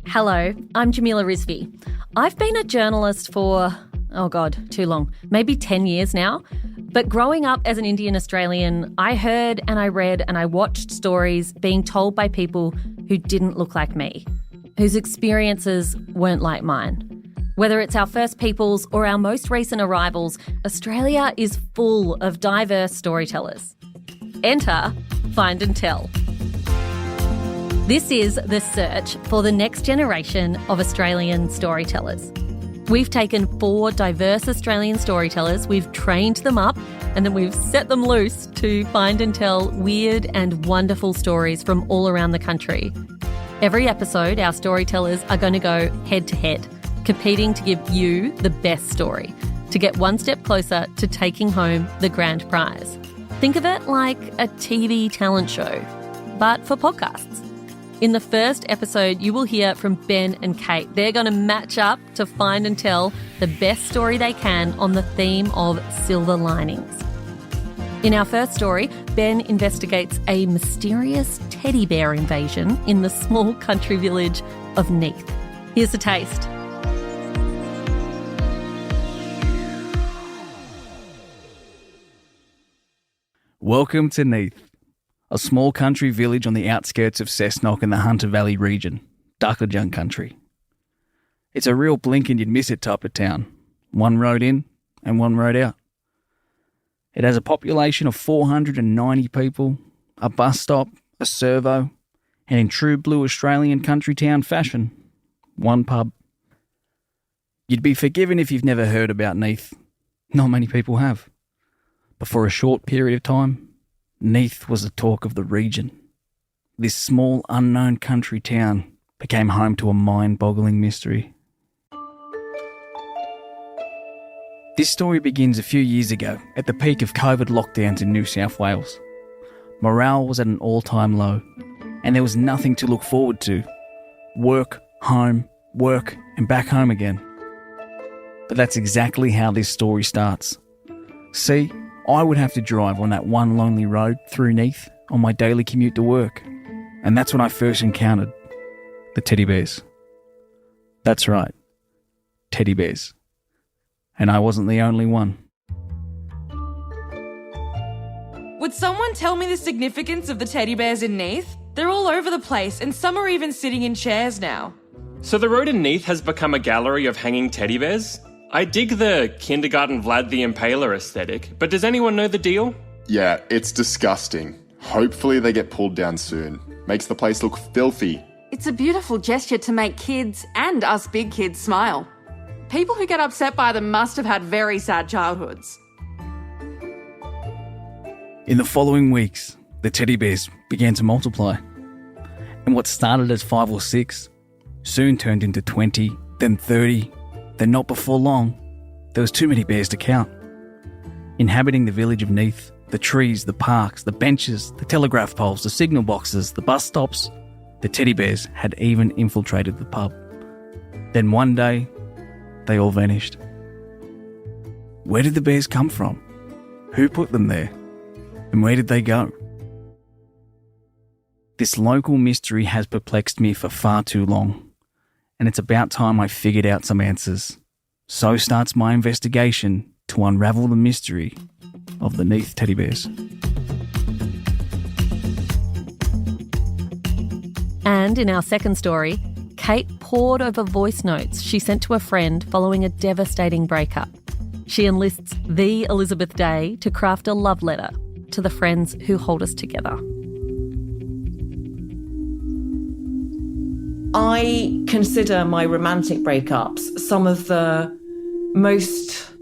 Hello, I'm Jamila Rizvi. I've been a journalist for, too long, maybe 10 years now. But growing up as an Indian Australian, I heard and I read and I watched stories being told by people who didn't look like me, whose experiences weren't like mine. Whether it's our First Peoples or our most recent arrivals, Australia is full of diverse storytellers. Enter Find and Tell. This is the search for the next generation of Australian storytellers. We've taken 4 diverse Australian storytellers, we've trained them up, and then we've set them loose to find and tell weird and wonderful stories from all around the country. Every episode, our storytellers are going to go head-to-head, competing to give you the best story, to get one step closer to taking home the grand prize. Think of it like a TV talent show, but for podcasts. In the first episode, you will hear from Ben and Kate. They're going to match up to find and tell the best story they can on the theme of silver linings. In our first story, Ben investigates a mysterious teddy bear invasion in the small country village of Neath. Here's a taste. Welcome to Neath, a small country village on the outskirts of Cessnock in the Hunter Valley region, Darkle Jung country. It's a real blink and you'd miss it type of town, one road in and one road out. It has a population of 490 people, a bus stop, a servo, and in true blue Australian country town fashion, one pub. You'd be forgiven if you've never heard about Neath. Not many people have. But for a short period of time, Neath was the talk of the region. This small, unknown country town became home to a mind-boggling mystery. This story begins a few years ago at the peak of COVID lockdowns in New South Wales. Morale was at an all-time low, and there was nothing to look forward to. Work, and back home again. But that's exactly how this story starts. See, I would have to drive on that one lonely road through Neath on my daily commute to work. And that's when I first encountered the teddy bears. That's right, teddy bears. And I wasn't the only one. Would someone tell me the significance of the teddy bears in Neath? They're all over the place and some are even sitting in chairs now. So the road in Neath has become a gallery of hanging teddy bears? I dig the kindergarten Vlad the Impaler aesthetic, but does anyone know the deal? Yeah, it's disgusting. Hopefully they get pulled down soon. Makes the place look filthy. It's a beautiful gesture to make kids and us big kids smile. People who get upset by them must have had very sad childhoods. In the following weeks, the teddy bears began to multiply. And what started as 5 or 6 soon turned into 20, then 30, then not before long, there was too many bears to count. Inhabiting the village of Neath, the trees, the parks, the benches, the telegraph poles, the signal boxes, the bus stops, the teddy bears had even infiltrated the pub. Then one day, they all vanished. Where did the bears come from? Who put them there? And where did they go? This local mystery has perplexed me for far too long, and it's about time I figured out some answers. So starts my investigation to unravel the mystery of the Neath teddy bears. And in our second story, Kate pored over voice notes she sent to a friend following a devastating breakup. She enlists the Elizabeth Day to craft a love letter to the friends who hold us together. I consider my romantic breakups some of the most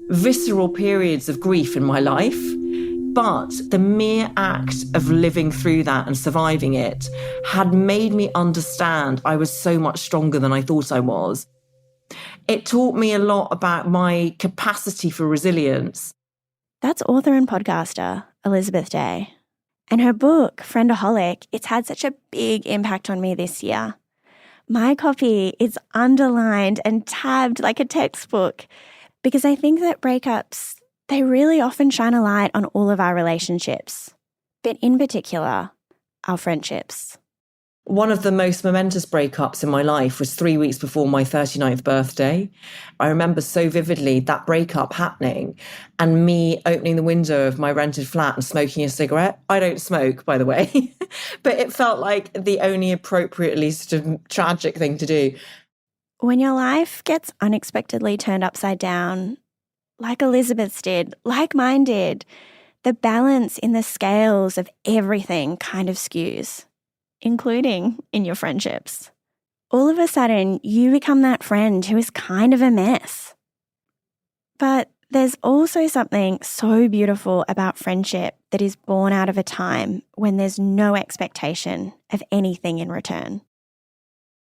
visceral periods of grief in my life. But the mere act of living through that and surviving it had made me understand I was so much stronger than I thought I was. It taught me a lot about my capacity for resilience. That's author and podcaster Elizabeth Day. And her book, Friendaholic, it's had such a big impact on me this year. My copy is underlined and tabbed like a textbook because I think that breakups, they really often shine a light on all of our relationships, but in particular, our friendships. One of the most momentous breakups in my life was 3 weeks before my 39th birthday. I remember so vividly that breakup happening and me opening the window of my rented flat and smoking a cigarette. I don't smoke, by the way, but it felt like the only appropriately sort of tragic thing to do. When your life gets unexpectedly turned upside down, like Elizabeth's did, like mine did, the balance in the scales of everything kind of skews, including in your friendships. All of a sudden, you become that friend who is kind of a mess. But there's also something so beautiful about friendship that is born out of a time when there's no expectation of anything in return.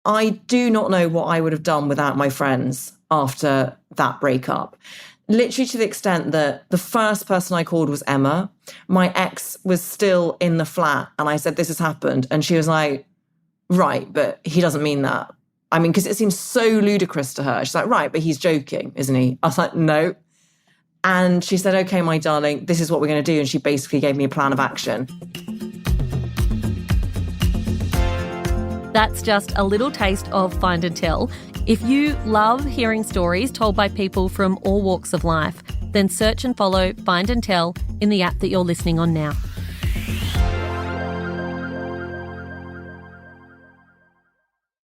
I do not know what I would have done without my friends after that breakup. Literally to the extent that the first person I called was Emma. My ex was still in the flat and I said, this has happened. And she was like, right, but he doesn't mean that. I mean, because it seems so ludicrous to her. She's like, right, but he's joking, isn't he? I was like, no. And she said, okay, my darling, this is what we're going to do. And she basically gave me a plan of action. That's just a little taste of Find and Tell. If you love hearing stories told by people from all walks of life, then search and follow Find and Tell in the app that you're listening on now.